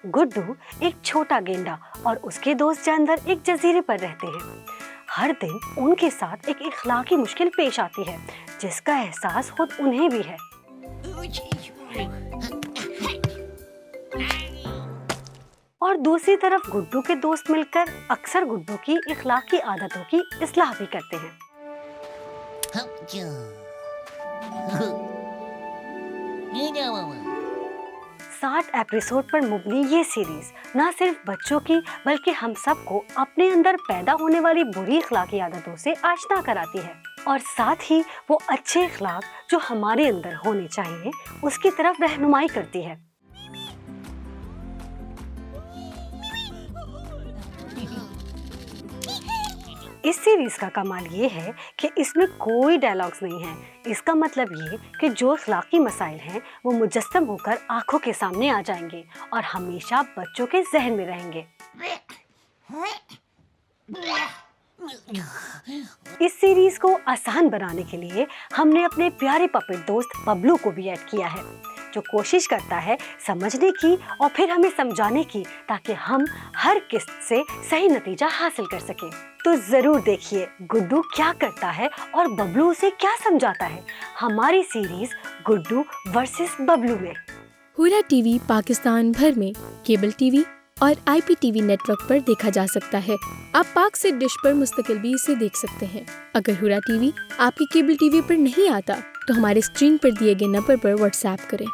गुड्डू एक छोटा गेंडा और उसके दोस्त जानवर एक जजीरे पर रहते हैं। हर दिन उनके साथ एक इखलाकी मुश्किल पेश आती है, जिसका एहसास खुद उन्हें भी है। और दूसरी तरफ गुड्डू के दोस्त मिलकर अक्सर गुड्डू की इखलाकी आदतों की इस्लाह भी करते हैं। 60 एपिसोड पर मुबनी ये सीरीज न सिर्फ बच्चों की बल्कि हम सबको अपने अंदर पैदा होने वाली बुरी इखलाकी आदतों से आशना कराती है और साथ ही वो अच्छे इखलाक जो हमारे अंदर होने चाहिए उसकी तरफ रहनुमाई करती है। इस सीरीज का कमाल ये है कि इसमें कोई डायलॉग्स नहीं है। इसका मतलब ये कि जो अखलाकी मसाइल हैं वो मुजस्सम होकर आंखों के सामने आ जाएंगे और हमेशा बच्चों के जहन में रहेंगे। इस सीरीज को आसान बनाने के लिए हमने अपने प्यारे पपेट दोस्त बबलू को भी ऐड किया है, जो कोशिश करता है समझने की और फिर हमें समझाने की, ताकि हम हर किस्त से सही नतीजा हासिल कर सकें। तो जरूर देखिए गुड्डू क्या करता है और बबलू उसे क्या समझाता है हमारी सीरीज गुड्डू वर्सेस बबलू में। हुरा टीवी पाकिस्तान भर में केबल टीवी और IPTV नेटवर्क पर देखा जा सकता है। आप पाक से डिश पर मुस्तकिल भी इसे देख सकते हैं। अगर हुरा टीवी आपकी केबल टीवी पर नहीं आता तो हमारे स्क्रीन पर दिए गए नंबर पर व्हाट्सएप करें।